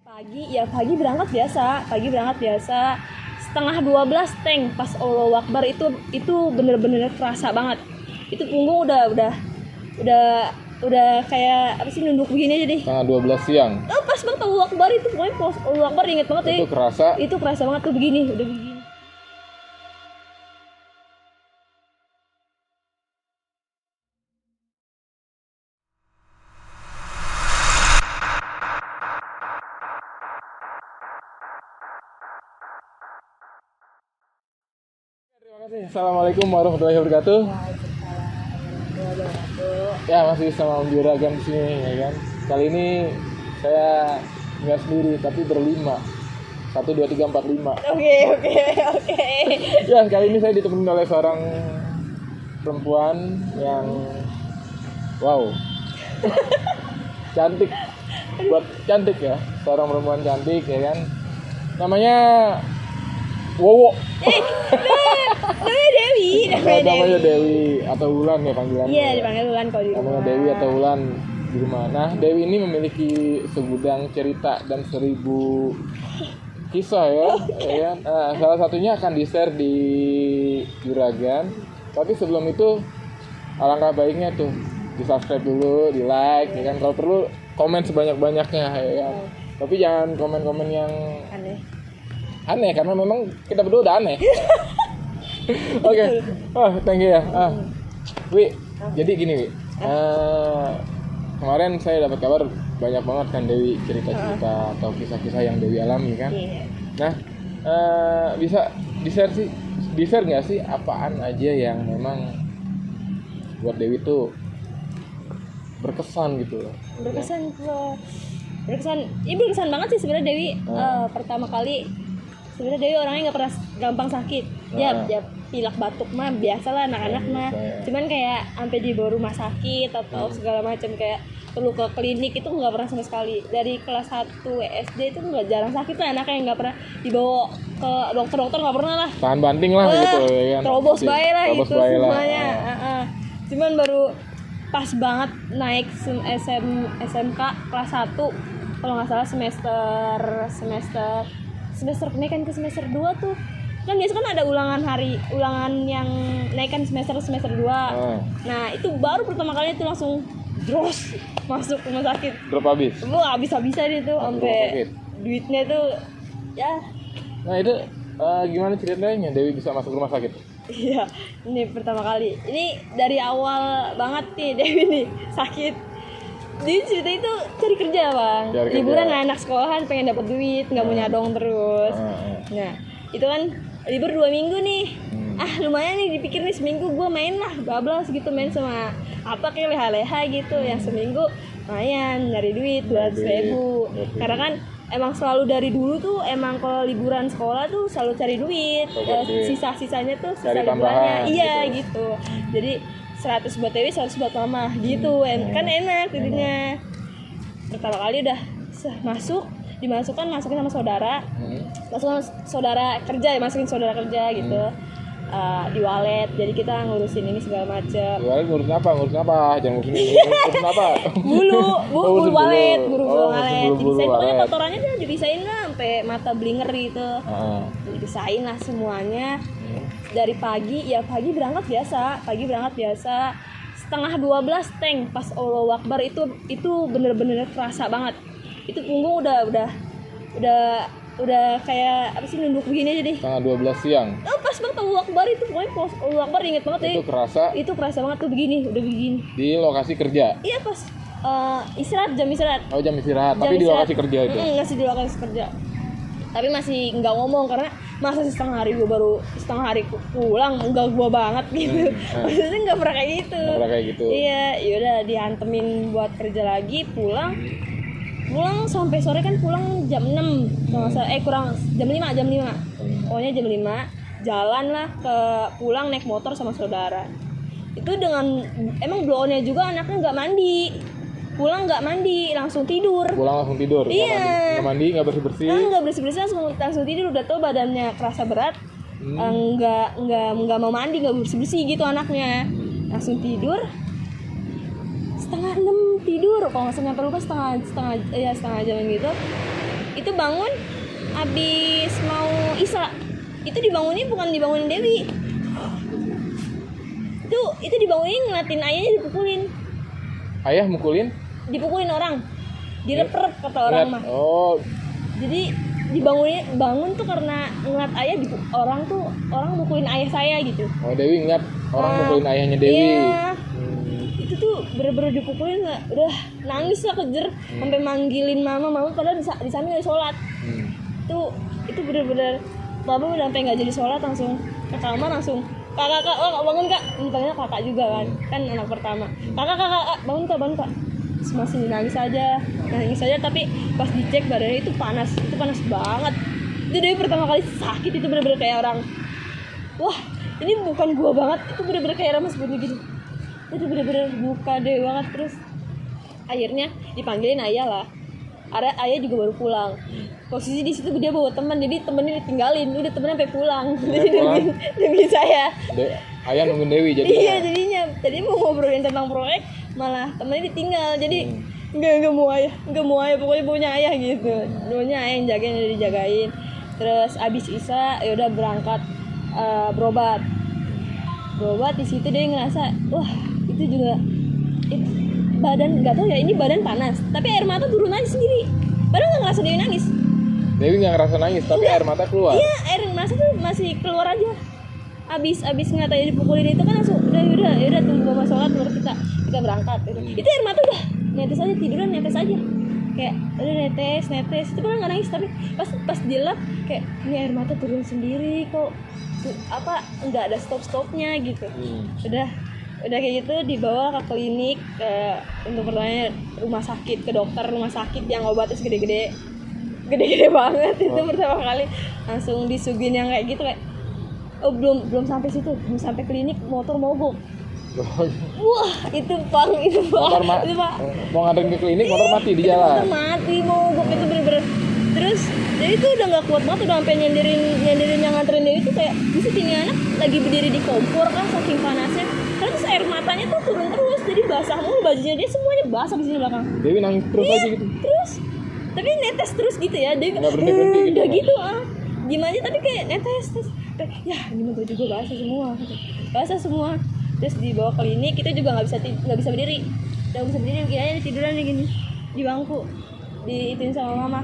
Pagi berangkat biasa setengah 12 tank pas Allahu Akbar itu bener-bener kerasa banget. Itu punggung udah kayak apa sih, nunduk begini aja deh. Setengah 12 siang. Pas banget Allahu Akbar itu, pokoknya pas Allahu Akbar inget banget deh. Itu kerasa banget tuh begini, udah begini. Terima kasih. Assalamualaikum warahmatullahi wabarakatuh. Ya, masih sama Om Juragan di sini, ya kan. Kali ini saya nggak sendiri, tapi berlima. 1, 2, 3, 4, 5. Oke. Ya, kali ini saya ditemani oleh seorang perempuan yang wow, cantik, buat cantik ya, seorang perempuan cantik, ya kan. Namanya Wowo. Namanya Dewi atau Wulan ya panggilannya. Iya, dipanggil Wulan kalau di rumah. Namanya Dewi atau Wulan di rumah. Nah, Dewi ini memiliki segudang cerita dan 1000 kisah ya. Ya. Nah, salah satunya akan di-share di Juragan. Tapi sebelum itu alangkah baiknya tuh di-subscribe dulu, di-like, ya kan. Kalau perlu komen sebanyak-banyaknya, ya kan. Tapi jangan komen-komen yang aneh karena memang kita berdua udah aneh. Oke. Thank you ya. Wi, jadi gini Wi. Kemarin saya dapat kabar banyak banget kan Dewi cerita-cerita atau kisah-kisah yang Dewi alami kan. Nah, bisa di-share nggak sih apaan aja yang memang buat Dewi tuh berkesan gitu loh. Berkesan banget sih sebenarnya Dewi. Pertama kali sebenarnya Dewi orangnya nggak pernah gampang sakit. Ya pilek batuk mah biasalah anak-anak mah. Cuman kayak sampai dibawa rumah sakit atau segala macam, kayak perlu ke klinik itu nggak pernah sama sekali. Dari kelas 1 SD itu nggak, jarang sakit lah anaknya, nggak pernah dibawa ke dokter nggak pernah lah. Tahan banting lah gitu ya kan. Terobos bae lah gitu semuanya. Cuman baru pas banget naik SMK kelas 1 kalau nggak salah semester kenaikan ke semester 2 tuh. Kan biasa kan ada ulangan yang naikkan semester 2. Nah, itu baru pertama kali itu langsung dros masuk rumah sakit. Drop habis. Habis-habisan itu sampai duitnya tuh ya. Nah, itu gimana ceritanya Dewi bisa masuk rumah sakit? Iya, ini pertama kali. Ini dari awal banget nih Dewi nih sakit. Jadi cerita itu cari kerja bang. Liburan anak sekolahan pengen dapat duit, nggak mau nyadong terus. Nah, itu kan libur 2 minggu nih. Lumayan nih, dipikir nih seminggu gue main lah bablas gitu, main sama apa kayak leha-leha gitu. Yang seminggu lumayan nyari duit 200.000. Karena kan emang selalu dari dulu tuh emang kalau liburan sekolah tuh selalu cari duit. Sisa-sisanya tuh sisa liburannya. Iya gitu. Jadi 100 buat Dewi, 100 buat mama gitu. Kan enak jadinya. Pertama kali udah masukin sama saudara. Masukin saudara kerja gitu. Di wallet, jadi kita ngurusin ini segala macam. Di wallet ngurusin apa? Jangan ngurusin ini. Ngurusin apa? Bulu wallet. Didesain, pokoknya kotorannya tuh didesain lah sampai mata blinger gitu. Didesain lah semuanya. Dari pagi berangkat biasa setengah 12 tank pas Allahu Akbar itu bener-bener kerasa banget. Itu punggung udah kayak apa sih, nunduk begini aja deh. Setengah 12 siang. Pas banget Allahu Akbar itu, pokoknya pas Allahu Akbar inget banget deh. Itu kerasa banget tuh begini, udah begini. Di lokasi kerja? Iya, pas jam istirahat. Oh, jam istirahat. Tapi di lokasi kerja itu? Masih di lokasi kerja. Tapi masih nggak ngomong karena masa sih setengah hari pulang, enggak gua banget gitu. Maksudnya nggak pernah kayak gitu. Iya, yaudah dihantemin buat kerja lagi, pulang sampai sore kan, pulang jam 6 kurang jam 5. Pokoknya jam 5 jalan lah pulang naik motor sama saudara. Itu dengan emang blow-nya juga anaknya nggak mandi. Pulang nggak mandi, langsung tidur. Iya. Nggak mandi, nggak bersih-bersih. Nggak bersih-bersih, langsung tidur. Udah tau badannya kerasa berat. Nggak mau mandi, nggak bersih-bersih gitu anaknya. Langsung tidur. Setengah 6 tidur, kalau nggak sampai lupa setengah jam gitu. itu bangun abis mau Isya. Itu dibangunin bukan dibangunin Dewi. Itu dibangunin ngeliatin ayahnya dipukulin. Ayah mukulin? Dipukulin orang. Direp-rep kata orang mah. Oh. Jadi bangun tuh karena ngeliat ayah orang mukulin ayah saya gitu. Oh, Dewi ngeliat orang mukulin ayahnya Dewi. Iya. Itu tuh bener-bener dipukulin, udah nangis lah kejer, sampai manggilin mama padahal di sana nggak sholat. Itu bener-bener mama udah sampai nggak jadi sholat, langsung ke kamar langsung kakak bangun kak, misalnya kakak juga kan anak pertama, kakak bangun kak. Terus masih nangis aja, tapi pas dicek badannya itu panas banget. Itu Dewi pertama kali sakit, itu bener-bener kayak orang, wah ini bukan gua banget, itu bener-bener kayak ramas bunyi gitu. Itu bener-bener buka Dewi banget. Terus akhirnya dipanggilin ayah lah. Ayah juga baru pulang. Posisi di situ dia bawa teman, jadi temennya ditinggalin, udah temennya sampai pulang. Jadi demi saya. Ayah nungguin Dewi jadi. Iya jadinya. Tadi mau ngobrolin tentang proyek, malah temennya ditinggal. Jadi nggak mau ayah, pokoknya punya ayah gitu. Punya ayah yang jagain, udah dijagain. Terus abis Isya ya udah berangkat berobat di situ. Dia ngerasa wah itu juga badan nggak tahu ya, ini badan panas tapi air mata turun aja sendiri, padahal nggak ngerasa Dewi nangis. Dewi nggak ngerasa nangis tapi air mata keluar. Iya, air mata tuh masih keluar aja. Abis ngeliat aja dipukulin itu kan langsung udah tunggu mama sholat baru kita berangkat gitu. Itu air mata udah netes aja, tiduran netes aja, kayak udah netes itu kan nggak nangis, tapi pas dilap kayak ini air mata turun sendiri kok, nggak ada stopnya gitu. Udah kayak gitu dibawa ke klinik, untuk pertanyaan rumah sakit, ke dokter rumah sakit yang obatnya segede-gede banget. Itu pertama kali langsung disuguhin yang kayak gitu, kayak belum sampai situ, belum sampai klinik motor mogok. Wah itu pak motor mau nganterin ke klinik motor mati di jalan. Motor mati mogok, itu bener-bener. Terus jadi itu udah nggak kuat banget, udah sampai nyenderin yang nganterin dia itu kayak buset, ini anak lagi berdiri di kompor kan saking panasnya. Terus air matanya tuh turun terus, jadi basah mulu bajunya dia, semuanya basah di sini belakang. Dewi nangis terus aja gitu. Terus tapi netes terus gitu ya, Dewi nggak berhenti gitu. Udah gitu diem aja tapi kayak netes terus. Ya ini baju juga basah semua. Terus dibawa klinik, kita juga nggak bisa berdiri, kayaknya tiduran gini di bangku, diituin sama mama.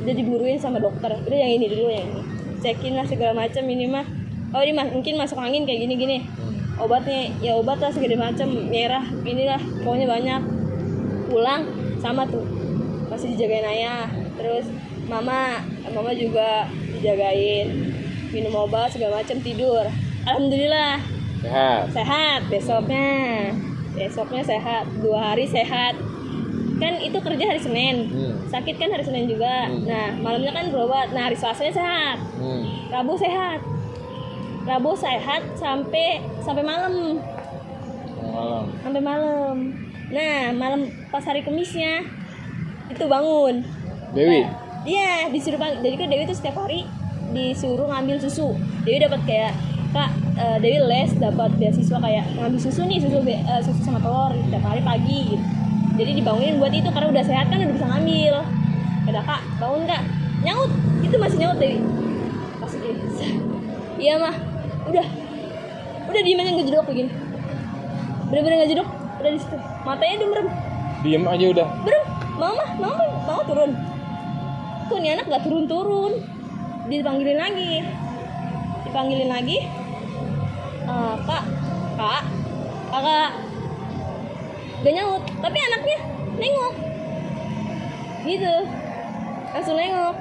Udah diburuin sama dokter, udah yang ini dulu, yang ini cekin lah segala macam. Ini mah ini mungkin masuk angin kayak gini obatnya ya obat lah segala macam, merah inilah pokoknya banyak. Pulang sama tuh masih dijagain ayah, terus mama juga dijagain, minum obat segala macam, tidur, alhamdulillah sehat. Besoknya sehat, 2 hari sehat. Kan itu kerja hari Senin, sakit kan hari Senin juga. Nah malamnya kan berobat. Nah hari Selasanya sehat, Rabu sehat sampai malam. Nah malam pas hari Kemisnya itu bangun Dewi. Iya disuruh bangun. Jadi kan Dewi tuh setiap hari disuruh ngambil susu. Dewi dapat kayak kak, Dewi les dapat beasiswa kayak ngambil susu sama telur setiap hari pagi gitu. Jadi dibangunin buat itu karena udah sehat kan, udah bisa ngambil. Kata kak bangun kak, nyaut, itu masih nyaut Dewi. Masih iya mah, udah diem aja nggak jedok begini. Bener-bener nggak jedok, udah di situ. Matanya udah merem. Diem aja udah. Merem, mama turun. Tuh nih anak nggak turun. Dipanggilin lagi. Kak, gak nyaut, tapi anaknya nengok gitu, langsung nengok.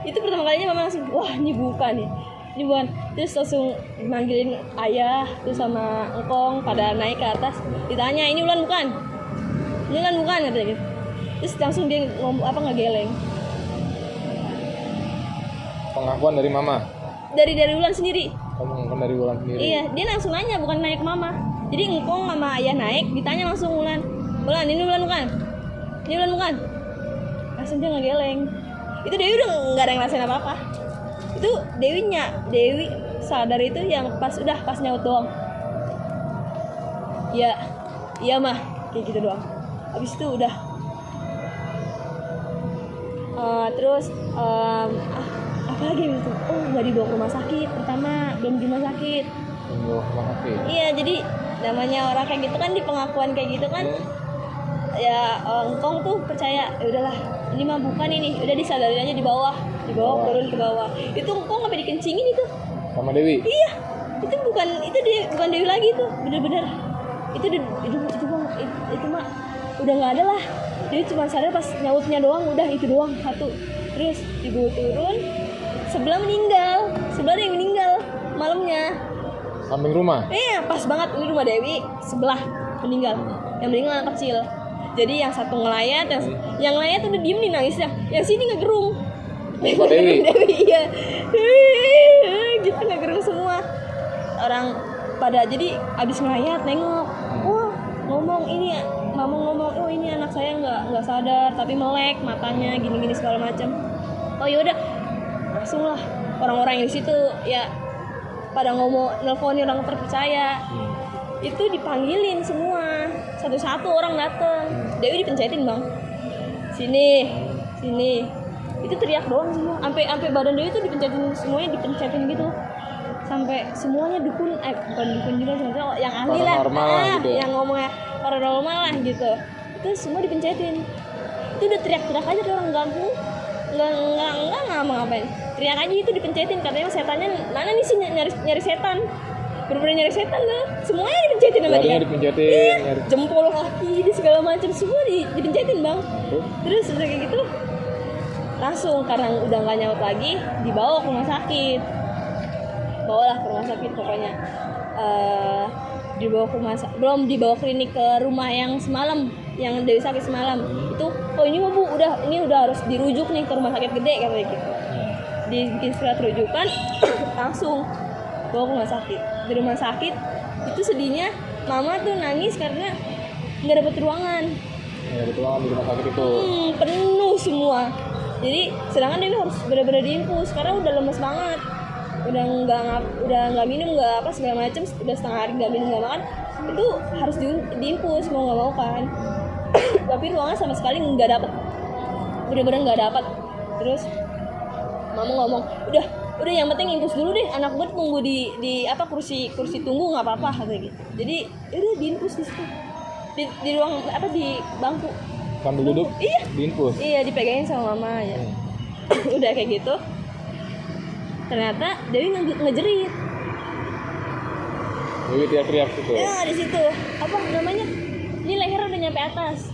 Itu pertama kalinya mama langsung wah ini bukan. Terus langsung manggilin ayah terus sama engkong pada naik ke atas, ditanya ini Ulan bukan katanya gitu. Terus langsung dia ngegeleng. Pengakuan dari mama, dari Ulan sendiri. Pengakuan dari Ulan sendiri. Iya, dia langsung nanya, bukan naik mama. Jadi engkong sama ayah naik, ditanya langsung Ulan ini Ulan bukan. Langsung dia ngegeleng. Itu Dewi udah nggak ada yang ngerasain apa-apa. Itu Dewi sadar itu yang pas nyaut doang. Iya mah, kayak gitu doang. Habis itu udah Terus apa lagi gitu? Oh, nggak dibawa ke rumah sakit pertama, belum di rumah sakit. Iya, jadi namanya orang kayak gitu kan, di pengakuan kayak gitu kan, ya engkong tuh percaya, ya udahlah ini mah bukan ini, udah disadarin aja di bawah turun ke bawah. Itu engkong sampai dikencingin itu sama Dewi. Iya, itu bukan Dewi lagi tuh, bener-bener itu mah udah nggak ada lah. Dewi cuma sadar pas nyautnya doang, udah itu doang satu. Terus ibu turun, sebelah ada yang meninggal malamnya. Samping rumah? Iya, pas banget, ini rumah Dewi, sebelah meninggal. Yang meninggal anak kecil. Jadi yang satu ngelayat, yang ngelayat udah diem nih nangisnya. Yang sini ngegerung. Pak Dewi? Dewi, iya. Gitu ngegerung semua. Orang pada jadi abis ngelayat nengok. Wah, ngomong ini, mama ngomong, oh ini anak saya nggak sadar, tapi melek matanya, gini-gini segala macam. Oh yaudah, langsung lah orang-orang yang di situ ya pada ngomong, nelfonin orang terpercaya. Itu dipanggilin semua, satu-satu orang dateng. Dewi dipencetin bang, sini. Itu teriak doang semua, sampai badan Dewi tuh semuanya dipencetin gitu, sampai semuanya bukan dukun juga, sebenarnya yang ahli lah, gitu ya. Yang ngomongnya paranormal lah gitu. Itu semua dipencetin. Itu udah teriak-teriak aja ke orang ganggu, nggak ngapain. Teriak aja itu dipencetin, katanya setannya mana nih sih, nyari setan. Bener-bener nyari setan lah. Semuanya dipencetin sama dia. Dipencetin, jempol kaki di segala macam semua dipencetin bang. Terus udah kayak gitu langsung, karena udah nggak nyaut lagi, dibawa ke rumah sakit. Bawalah ke rumah sakit pokoknya. Belum dibawa klinik ke rumah yang semalam, yang Dewi sakit semalam. Itu, oh ini mah Bu, ini udah harus dirujuk nih ke rumah sakit gede katanya gitu. Dibikin surat rujukan, langsung bawa ke rumah sakit. Di rumah sakit itu sedihnya mama tuh nangis karena nggak dapet ruangan. Nggak dapet ruangan di rumah sakit itu. Penuh semua. Jadi sedangkan Dewi harus benar-benar diinfus karena udah lemes banget. Udah nggak minum, nggak apa segala macam, udah setengah hari nggak minum nggak makan. Itu harus diinfus mau nggak mau kan. Tapi ruangan sama sekali nggak dapet, benar-benar nggak dapet. Terus mama ngomong, udah yang penting infus dulu deh, anak gue tunggu di apa kursi tunggu nggak apa-apa kayak gitu. Jadi udah diinfus di situ, di ruang apa, di bangku sambil duduk. Iya, diinfus. Iya, dipegangin sama mama ya. Udah kayak gitu, ternyata Dewi ngejerit. Dewi teriak-teriak gitu. Ya di situ apa namanya, ini leher udah nyampe atas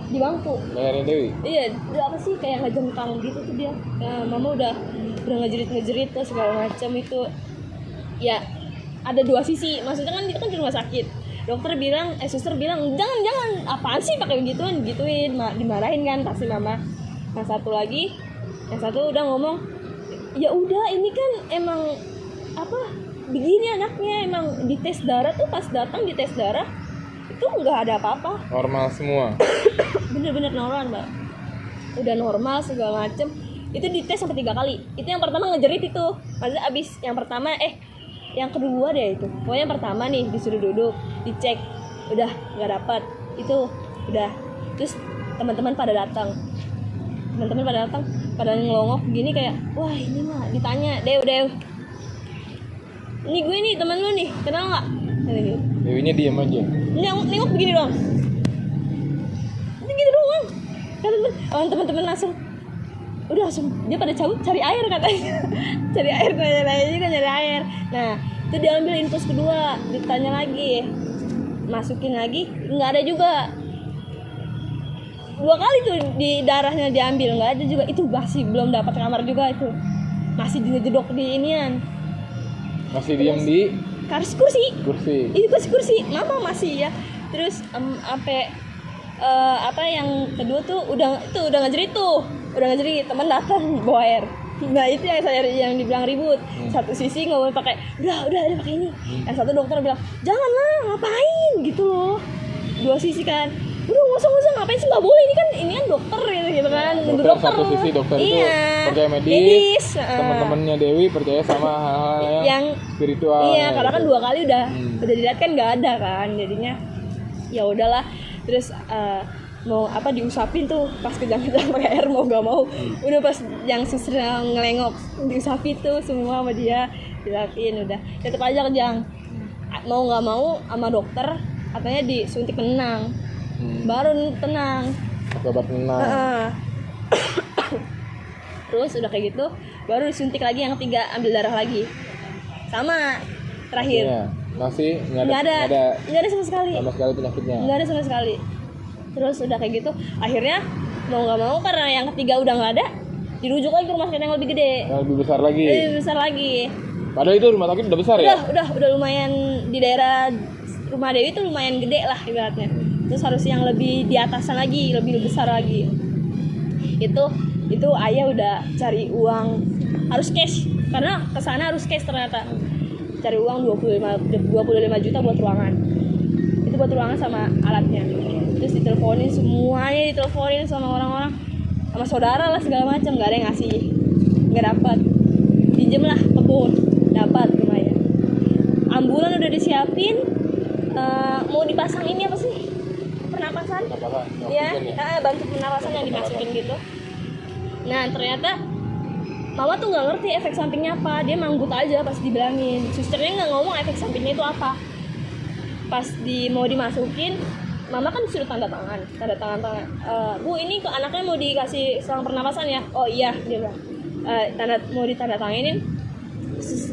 di bangku. Lehernya Dewi? Iya, apa sih kayak ngejengkang gitu tuh dia. Ya, mama udah ngejerit tuh segala macam itu. Ya ada dua sisi, maksudnya kan itu kan di rumah sakit. Suster bilang jangan apaan sih pakai gituin, dimarahin kan pasti mama. Yang satu udah ngomong, ya udah ini kan emang apa begini anaknya, emang dites darah tuh, pas datang dites darah itu nggak ada apa-apa, normal semua. bener-bener normal mbak, udah normal segala macem. Itu dites sampai 3 kali. Itu yang pertama ngejerit itu, maksudnya abis yang pertama yang kedua deh itu. Pokoknya yang pertama nih disuruh duduk, dicek, udah nggak dapat, itu udah. Terus teman-teman pada datang, pada ngelongok gini kayak, wah ini mah ditanya, Dew, ini gue nih teman lu nih, kenal nggak? Gitu. Dewinya diem aja. Nengok begini doang. Ini gitu doang. Teman-teman langsung dia pada cabut cari air katanya. Cari air. Nah, itu diambil infus kedua, ditanya lagi, masukin lagi, nggak ada juga. 2 kali tuh di darahnya diambil, nggak ada juga. Itu masih belum dapat kamar juga itu. Masih dijedok di inian. Masih diam di kursi. Itu kursi. Mama masih ya. Terus sampai apa yang kedua tuh udah ngejerit teman datang bawa air. Nah itu yang dibilang ribut. Satu sisi nggak boleh pakai, udah pakai ini. Yang satu dokter bilang janganlah, ngapain gitu loh. 2 sisi kan, udah ngosong ngapain sih, nggak boleh, ini kan dokter gitu kan. Dokter satu sisi, dokter itu percaya medis. Teman-temannya Dewi percaya sama hal-hal yang spiritual. Iya, karena kan 2 kali udah dilihat kan nggak ada kan, jadinya ya udahlah. Terus mau apa diusapin tuh pas kejang-kejang pakai air mau gak mau, udah pas yang suster ngelengok diusapin tuh semua sama dia diusapin, udah tetep aja kejang, mau nggak mau sama dokter katanya disuntik penenang, baru tenang. Obat penenang. Terus udah kayak gitu baru disuntik lagi yang ketiga, ambil darah lagi sama terakhir. Iya. Masih nggak ada sama sekali penyakitnya. Nggak ada sama sekali. Terus udah kayak gitu akhirnya mau nggak mau karena yang ketiga udah nggak ada, dirujuk lagi ke rumah sakit yang lebih gede, Yang lebih besar lagi. Padahal itu rumah sakit udah besar ya? Udah lumayan, di daerah rumah Dewi tuh lumayan gede lah ibaratnya. Terus harus yang lebih di atasan lagi, lebih besar lagi. Itu ayah udah cari uang, harus cash karena kesana harus cash ternyata. Cari uang 25 juta buat ruangan. Itu buat ruangan sama alatnya. Terus diteleponin sama orang-orang, sama saudara lah segala macam, nggak ada yang ngasih, nggak dapat. Pinjem lah kebun, dapat lumayan. Ambulan udah disiapin, mau dipasang ini apa sih, pernapasan ya, bantu pernapasan yang dimasukin gitu. Nah ternyata mama tuh nggak ngerti efek sampingnya apa, dia manggut aja pas dibilangin. Susternya nggak ngomong efek sampingnya itu apa. Pas mau dimasukin, mama kan disuruh tanda tangan. Bu ini ke anaknya mau dikasih selang pernapasan ya? Oh iya, dia bilang. Mau ditanda tanginin.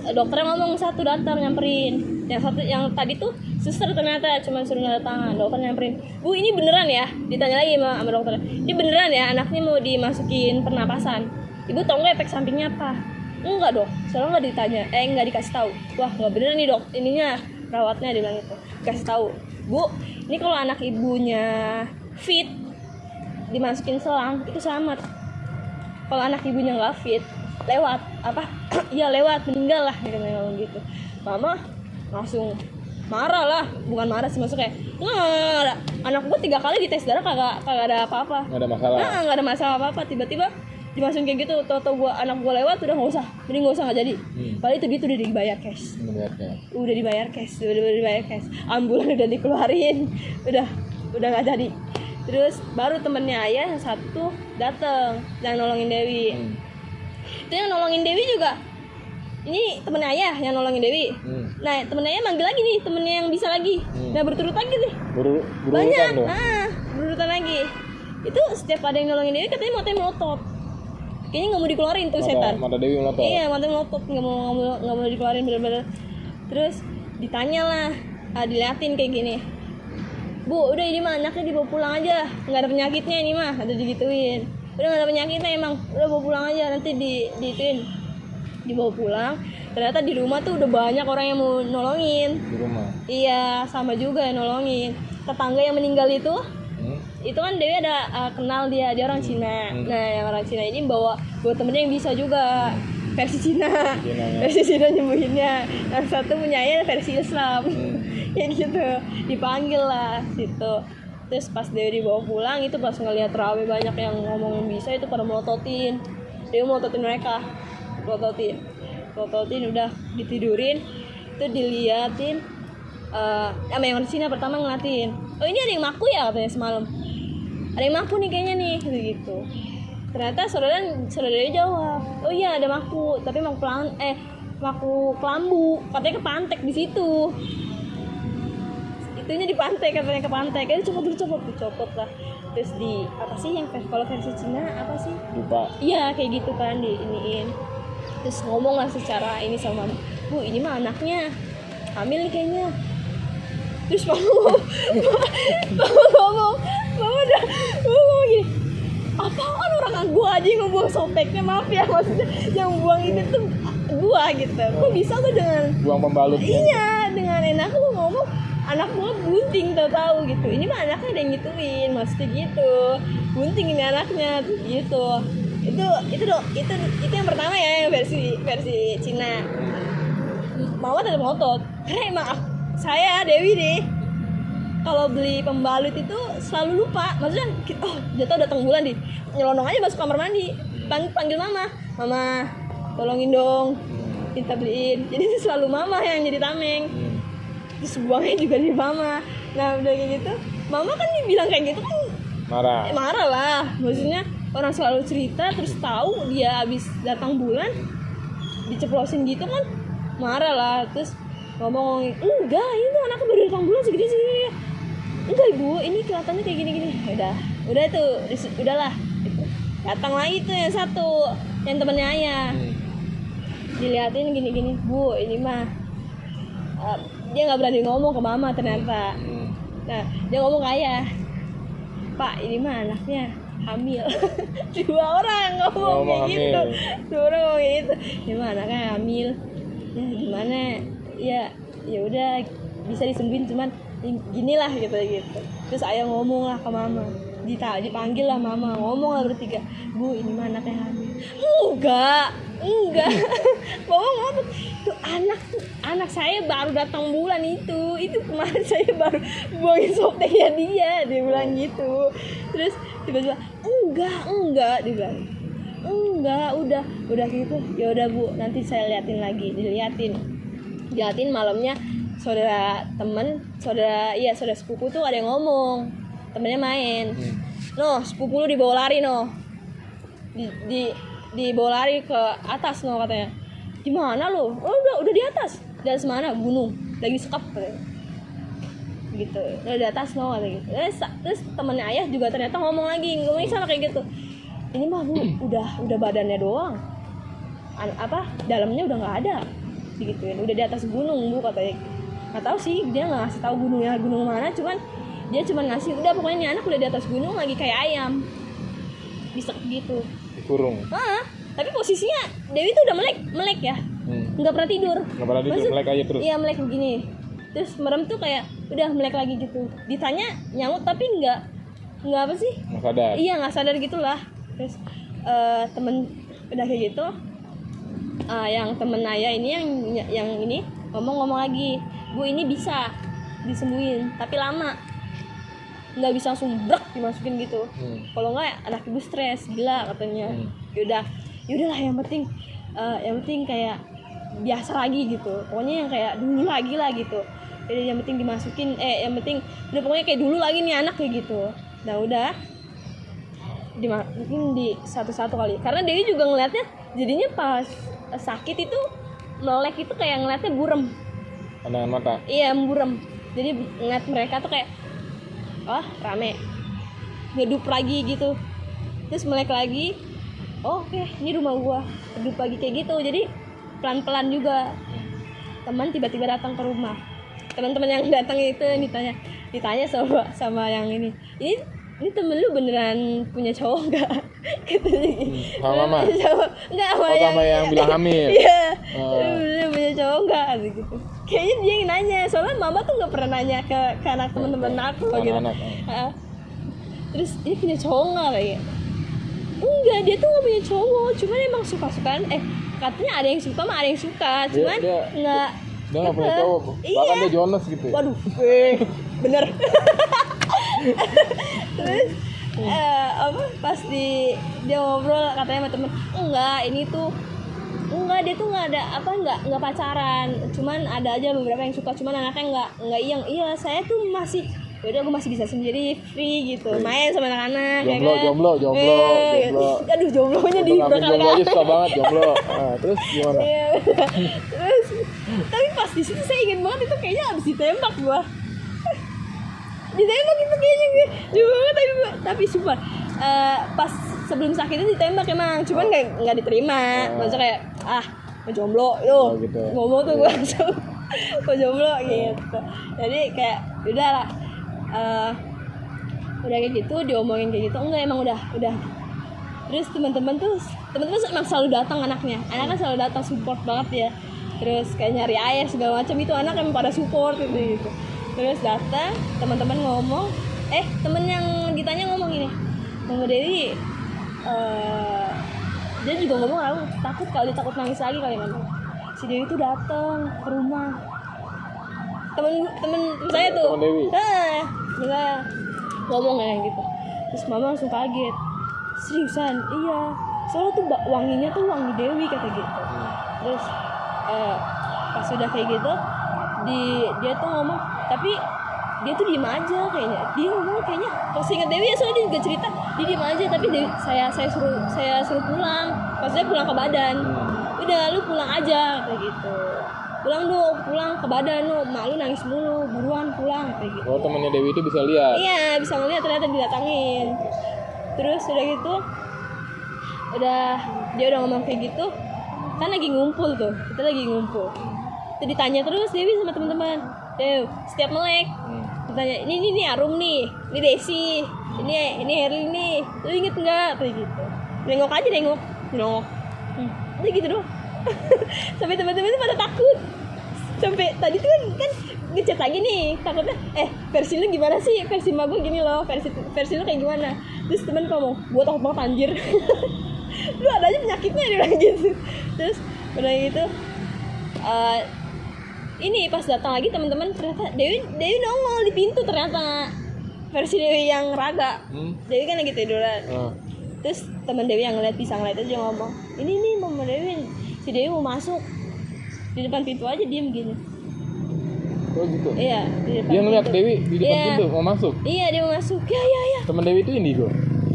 Dokternya ngomong satu datang nyamperin. Yang tadi tuh suster ternyata cuma suruh tanda tangan. Dokter nyamperin. Bu ini beneran ya? Ditanya lagi sama dokternya. Ini beneran ya anaknya mau dimasukin pernapasan? Ibu tau nggak efek sampingnya apa? Enggak dok, soalnya nggak ditanya. Nggak dikasih tahu. Wah nggak bener nih dok, ininya perawatnya dia bilang itu. Kasih tahu, Bu, ini kalau anak ibunya fit dimasukin selang itu selamat. Kalau anak ibunya nggak fit, lewat iya lewat, meninggal lah gitu. Mama langsung marah lah, bukan marah sih, maksudnya nggak, anak gua 3 kali dites darah kagak ada apa-apa, nggak ada masalah. Nggak ada masalah apa-apa, tiba-tiba dimasukin kayak gitu, tau anak gua lewat udah nggak usah, nggak jadi. Padahal itu udah dibayar cash. Udah dibayar cash. Ambulan udah dikeluarin, udah nggak jadi. Terus baru temennya ayah yang satu dateng yang nolongin Dewi. Itu yang nolongin Dewi juga. Ini temennya ayah yang nolongin Dewi. Nah temennya ayah manggil lagi nih, temennya yang bisa lagi. Nah berturut lagi nih. Banyak. Berurutan lagi. Itu setiap ada yang nolongin Dewi katanya matanya melotot. Kayaknya nggak mau dikeluarin tuh setan. Mata Dewi melotot. Iya, matanya melotot, nggak mau dikeluarin bener-bener. Terus ditanya lah, diliatin kayak gini. Bu, udah ini mah anaknya dibawa pulang aja, nggak ada penyakitnya ini mah, ada digituin. Udah nggak ada penyakitnya emang, udah bawa pulang aja, nanti diituin, dibawa pulang. Ternyata di rumah tuh udah banyak orang yang mau nolongin. Di rumah. Iya, sama juga yang nolongin. Tetangga yang meninggal itu kan Dewi ada kenal dia orang Cina. Nah yang orang Cina ini bawa temennya yang bisa juga versi Cina. Versi Cina nyembuhinnya. Yang satu punya versi Islam. Kayak gitu, dipanggil lah situ. Terus pas Dewi dibawa pulang itu pas ngelihat rame banyak yang ngomongin bisa, itu pada melototin. Dewi melototin mereka, melototin udah ditidurin. Itu diliatin sama yang di Cina pertama ngeliatin. Oh ini ada yang maku ya katanya semalam. Ada yang maku nih kayaknya nih gitu. Ternyata saudara jawab, oh iya ada maku, tapi maku kelambu, katanya kepantek di situ. Itunya dipantek, katanya kepantek. Dicopot lah. Terus di apa sih yang kalau versi Cina apa sih? Lupa. Iya kayak gitu kan diiniin. Terus ngomong lah secara ini sama mama, Bu ini mah anaknya hamil nih kayaknya. Terus mama ngomong gini, apaan orang gua aja yang ngebuang sobeknya, maaf ya maksudnya yang buang ini tuh gua gitu. Kok bisa gua dengan buang pembalutnya? Iya, dengan enak lu ngomong anak gua bunting tahu gitu. Ini mah anaknya ada yang gituin, maksudnya gitu. Bunting ini anaknya gitu. Itu yang pertama ya, yang versi Cina. Mama tetap ngotot. Karena emang saya Dewi nih kalau beli pembalut itu selalu lupa, maksudnya jatuh datang bulan nih nyelonong aja masuk kamar mandi, panggil mama tolongin dong minta beliin, jadi itu selalu mama yang jadi tameng. Terus buangnya juga di mama. Nah udah kayak gitu mama kan dibilang kayak gitu kan marah lah, maksudnya orang selalu cerita terus tahu dia habis datang bulan diceplosin gitu kan, marah lah. Terus ngomong, enggak ini tuh anaknya baru datang bulan segini, enggak ibu ini kelihatannya kayak gini. Udah tuh udahlah gitu. Datang lagi tuh yang satu yang temennya ayah, diliatin gini, bu ini mah dia nggak berani ngomong ke mama ternyata. Nah dia ngomong ke ayah, pak ini mah anaknya hamil. Dua orang ngomong kayak gitu, ini mah anaknya hamil, ya gimana ya udah bisa disembuhin cuman gini lah gitu. Terus ayah ngomong lah ke mama, dipanggil lah mama, ngomong lah bertiga, bu ini mah anaknya hamil. Enggak mama ngomong tuh anak saya baru datang bulan itu kemarin saya baru buangin softnya dia bilang gitu. Terus tiba-tiba enggak dia bilang enggak udah gitu. Ya udah bu nanti saya liatin lagi. Diliatin malamnya saudara sepupu tuh ada yang ngomong, temennya main, sepupu lu dibawa lari dibawa lari ke atas katanya. Gimana lo? Oh udah di atas. Dari mana? Gunung. Lagi sekap katanya. Gitu. Udah di atas katanya gitu. Terus temennya ayah juga ternyata ngomongin sama kayak gitu. Ini mah bu udah badannya doang. Dalamnya udah nggak ada. Digituin. Udah di atas gunung bu katanya. Nggak tahu sih dia nggak ngasih tahu gunung mana. Cuman dia cuma ngasih udah pokoknya ini anak udah di atas gunung lagi kayak ayam. Bisa gitu. Kurung. Tapi posisinya Dewi tuh udah melek ya, nggak pernah tidur. Melek aja terus. Iya melek begini, terus merem tuh kayak udah melek lagi gitu. Ditanya nyamuk tapi nggak apa sih? Nggak sadar. Iya nggak sadar gitulah. Terus temen udah kayak gitu, yang temen ayah ini yang ini ngomong lagi, bu ini bisa disembuhin tapi lama. Nggak bisa langsung brek dimasukin gitu. Kalau nggak anak ibu stres gila katanya. Yaudahlah yang penting kayak biasa lagi gitu. Pokoknya yang kayak dulu lagi lah gitu. Jadi yang penting dimasukin yang penting udah pokoknya kayak dulu lagi nih anak kayak gitu. Nah udah dimasukin di satu-satu kali. Karena Dewi juga ngeliatnya jadinya pas sakit itu melek itu kayak ngeliatnya burem. Pandangan mata. Iya burem. Jadi ngeliat mereka tuh kayak rame, ngedup lagi gitu, terus melek lagi. Oke, ini rumah gua, ngedup lagi kayak gitu. Jadi pelan-pelan juga. Teman tiba-tiba datang ke rumah. Teman-teman yang datang itu ditanya sama yang ini temen lu beneran punya cowok nggak? Katanya sama mama? Nggak sama yang bilang hamil. Iya, beneran punya cowok nggak? Gitu. Kayaknya dia yang nanya, soalnya mama tuh nggak pernah nanya ke anak teman-teman aku gitu. Terus ini punya cowok nggak kayak? Enggak, dia tuh nggak punya cowok, cuman emang suka-sukaan. Katanya ada yang suka, ada yang suka, cuman nggak. Dia nggak punya cowok, bahkan dia Jonas gitu. Waduh, bener. Terus pas dia ngobrol katanya sama temen, enggak dia tuh nggak ada nggak pacaran, cuman ada aja beberapa yang suka, cuman anaknya nggak iya saya tuh masih udah aku masih bisa sendiri free gitu, main sama anak-anak jomblo aduh jomblonya di jomblo aja susah banget jomblo. Terus gimana? Terus tapi pas di situ saya ingin banget itu kayaknya abis ditembak gua. Ditembak itu kayaknya gue tapi sumpah pas sebelum sakit itu ditembak emang, cuman nggak diterima. Maksudnya kayak jomblo gitu. Ngomong tuh gue langsung jomblo gitu. Jadi kayak udahlah, udah kayak gitu diomongin kayak gitu, enggak emang udah. Terus teman-teman tuh emang selalu datang anaknya selalu datang support banget ya. Terus kayak nyari air segala macam itu anak emang pada support gitu. Terus datang teman-teman ngomong, temen yang ditanya ngomong gini, Mama Dewi, dia juga ngomong aku takut nangis lagi kali mama. Si Dewi tuh datang ke rumah, temen saya tuh, dia ngomong kayak gitu. Terus mama langsung kaget, seriusan? Iya, soalnya tuh wanginya tuh wangi Dewi kata gitu. Terus pas sudah kayak gitu, dia tuh ngomong, tapi dia tuh diem aja kayaknya. Dia ngomong kayaknya, kalau seingat Dewi ya, soalnya dia juga cerita dia diem aja, tapi saya suruh pulang. Maksudnya pulang ke badan. Udah lu pulang aja kayak gitu. Pulang ke badan lu, mak lu nangis mulu, buruan pulang kayak gitu. Oh, temannya Dewi itu bisa lihat. Iya, bisa ngeliat ternyata didatangin. Terus udah gitu, dia udah ngomong kayak gitu, kan lagi ngumpul tuh, kita lagi ngumpul. Terus ditanya terus Dewi sama teman-teman, Dew, setiap melek, ditanya, ini Arum nih, ini Desi, ini Herli nih, lu inget nggak? Kayak gitu. Nengok aja, nengok. Udah gitu doang. Sampai teman-teman itu pada takut. Sampai tadi tuh kan ngechat lagi nih, takutnya versi lu gimana sih, versi mak gue gini loh, versi lu kayak gimana. Terus temen ngomong, gue takut banget anjir. Lu ada aja penyakitnya, dia bilang gitu. Terus udah gitu ini pas datang lagi teman-teman, ternyata Dewi nongol di pintu, ternyata versi Dewi yang raga. Dewi kan lagi tiduran. Terus teman Dewi yang ngeliat pisang light aja ngomong, ini mama Dewi, si Dewi mau masuk, di depan pintu aja diem gini. Oh gitu. Iya, dia ngeliat Dewi di depan pintu mau masuk. Iya, dia mau masuk. Ya. Teman Dewi itu indigo.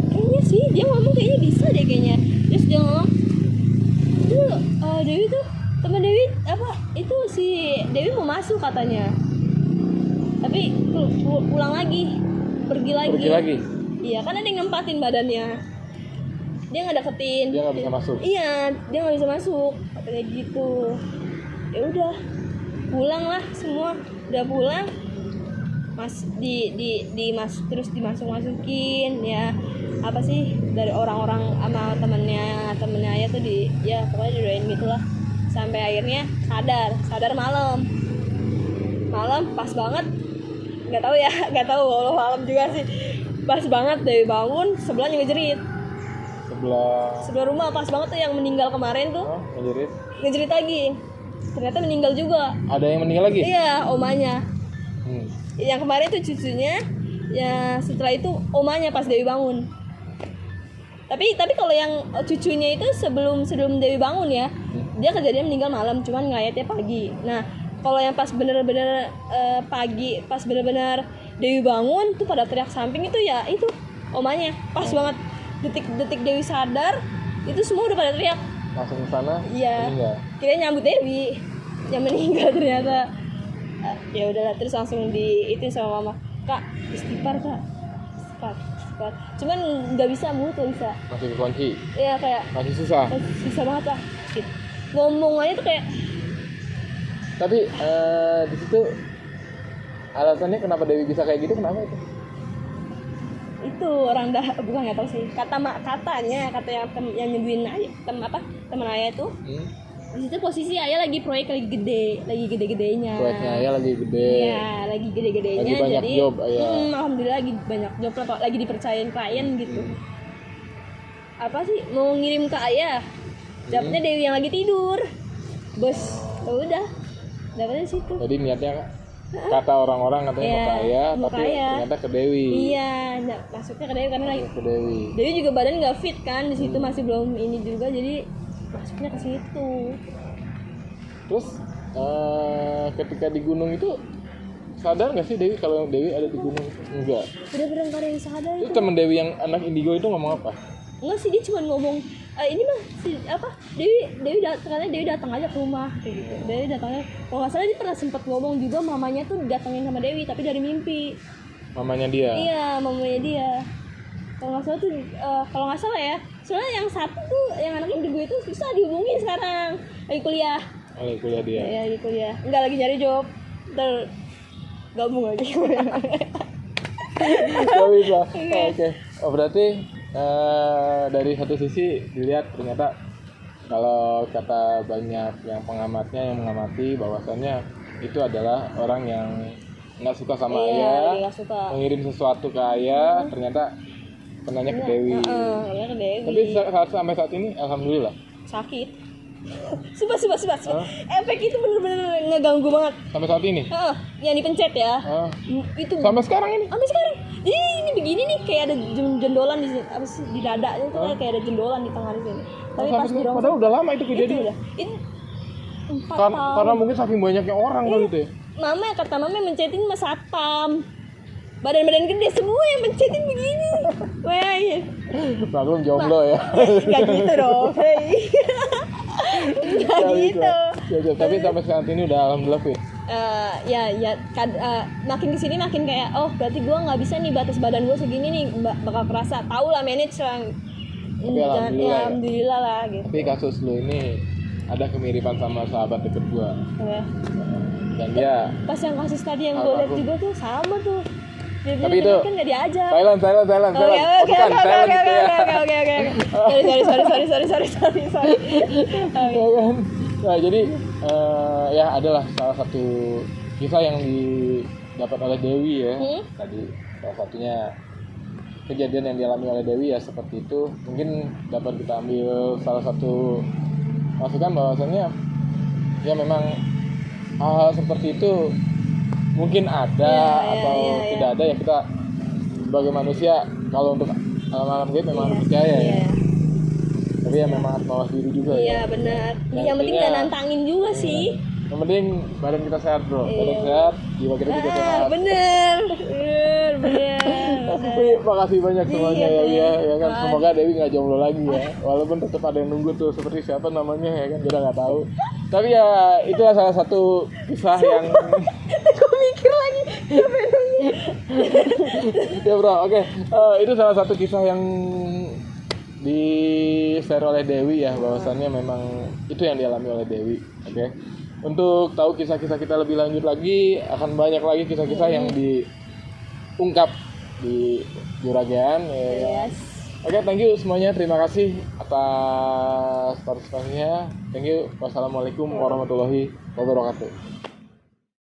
Kayaknya sih, dia ngomong kayaknya bisa deh kayaknya. Terus dia ngomong, tuh Dewi tuh, teman Dewi itu si Dewi mau masuk katanya. Tapi pulang lagi, pergi lagi. Iya, kan ada yang nempatin badannya. Dia nggak deketin. Dia nggak bisa masuk. Iya, dia nggak bisa masuk. Katanya gitu. Ya udah, pulang lah semua. Udah pulang, terus dimasukin ya, apa sih, dari orang-orang sama temennya Ayah tuh pokoknya didoain gitulah, sampai akhirnya sadar malam pas banget, nggak tahu walau malam juga sih, pas banget Dewi bangun, sebelahnya ngejerit sebelah rumah, pas banget tuh yang meninggal kemarin tuh. Ngejerit lagi, ternyata meninggal juga. Ada yang meninggal lagi? Iya, omanya. Yang kemarin tuh cucunya, ya setelah itu omanya pas Dewi bangun. Tapi kalau yang cucunya itu sebelum Dewi bangun ya, dia kejadian meninggal malam, cuman ngayatnya pagi. Nah, kalau yang pas bener-bener pagi, pas bener-bener Dewi bangun tuh pada teriak samping itu ya itu omanya. Pas banget detik Dewi sadar, itu semua udah pada teriak. Langsung ke sana. Iya. Kirain nyambut Dewi yang meninggal, ternyata ya udahlah, terus langsung itu sama mama, Kak, istighfar Kak, istighfar. Cuman nggak bisa, mulut nggak bisa. Masih kekunci. Iya, kayak masih susah banget lah. Gitu. Ngomong aja tuh kayak. Tapi di situ alasannya kenapa Dewi bisa kayak gitu, kenapa itu? Itu orang bukan, nggak tahu sih. Katanya yang nyembuhin teman Ayah tuh. Di situ posisi Ayah lagi proyek lagi gede-gedenya. Proyeknya Ayah lagi gede. Iya, lagi gede-gedenya. Lagi banyak jadi, job Ayah. Alhamdulillah lagi banyak job lah, lagi dipercayain klien gitu. Apa sih, mau ngirim ke Ayah. Dapetnya Dewi yang lagi tidur. Bos, udah. Dapetnya situ. Jadi niatnya kata orang-orang katanya mau ke Ayah, tapi ternyata ke Dewi. Iya, masuknya ke Dewi karena lagi ke Dewi. Dewi juga badan nggak fit kan, di situ masih belum ini juga, jadi masuknya ke situ. Terus ketika di gunung itu sadar nggak sih Dewi kalau Dewi ada di gunung? Enggak. Bener-bener nggak ada yang sadar. Itu temen Dewi yang anak indigo itu ngomong apa? Enggak sih, dia cuma ngomong ini mah Dewi datang aja ke rumah kayak gitu. Dewi datangnya, kalau nggak salah dia pernah sempat ngomong juga mamanya tuh datangin sama Dewi tapi dari mimpi. Mamanya dia? Iya, mamanya dia. Kalau nggak salah ya, soalnya yang satu tuh yang anak indigo itu susah dihubungin sekarang, lagi kuliah. Lagi kuliah dia? Iya, lagi kuliah, nggak lagi nyari job, ntar gabung lagi. Gak bisa. Oke. Oh, berarti dari satu sisi dilihat ternyata kalau kata banyak yang pengamatnya yang mengamati bahwasannya itu adalah orang yang nggak suka sama Ayah, mengirim sesuatu ke Ayah, ternyata kenanya ke Dewi. Tapi sampai saat ini alhamdulillah sakit. Sumpah. Efek itu bener-bener ngeganggu banget. Sampai saat ini? Yang dipencet ya. Itu. Sampai sekarang ini? Sampai sekarang. Jadi ini begini nih, kayak ada jendolan di sini, apa sih, di dada itu kayak ada jendolan di tengah di sini. Tapi pas di padahal udah lama itu kejadian. Itu 4 tahun. Karena mungkin saking banyaknya orang kali itu ya. kata mama mencetin mas satpam. Badan-badan gede semua yang mencetin begini. Bayangin. Maklum jomblo ya. Gak gitu dong. Gak gitu. Ya, tapi sampai saat ini udah alhamdulillah fit. Makin kesini makin kayak berarti gue nggak bisa nih, batas badan gue segini nih, bakal kerasa. Tahu lah manage lah. Tapi alhamdulillah lah gitu. Tapi kasus lu ini ada kemiripan sama sahabat deket gue. Ya. Dan dia Pas yang kasus tadi yang gue lihat juga tuh sama tuh. Dia tapi itu kan nggak diajak. Thailand. Oke. Sorry. Ya kan? Nah, jadi ya adalah salah satu kisah yang didapat oleh Dewi ya. Tadi salah satunya kejadian yang dialami oleh Dewi ya seperti itu. Mungkin dapat kita ambil salah satu masukan bahwasannya ya memang hal seperti itu mungkin ada atau tidak ada ya, kita sebagai manusia kalau untuk alam-alam gaib memang harus percaya ya. Tapi ya memang harus mawas diri juga ya. Iya benar. Yang penting dan nantangin juga sih. Yang penting badan kita sehat bro, badan sehat, jiwa kita juga sehat. Bener. Tapi makasih banyak semuanya ya kan. Semoga Dewi nggak jomblo lagi ya. Walaupun tetap ada yang nunggu tuh seperti siapa namanya ya kan, kita nggak tahu. Tapi ya itulah salah satu kisah yang Gue mikir lagi. ya bro, oke. Itu salah satu kisah yang di-share oleh Dewi ya, bahwasannya memang itu yang dialami oleh Dewi. Oke. Untuk tahu kisah-kisah kita lebih lanjut lagi, akan banyak lagi kisah-kisah yang diungkap di Juragan ya. Yes. Oke, thank you semuanya. Terima kasih atas partisipasinya. Thank you. Wassalamualaikum warahmatullahi wabarakatuh.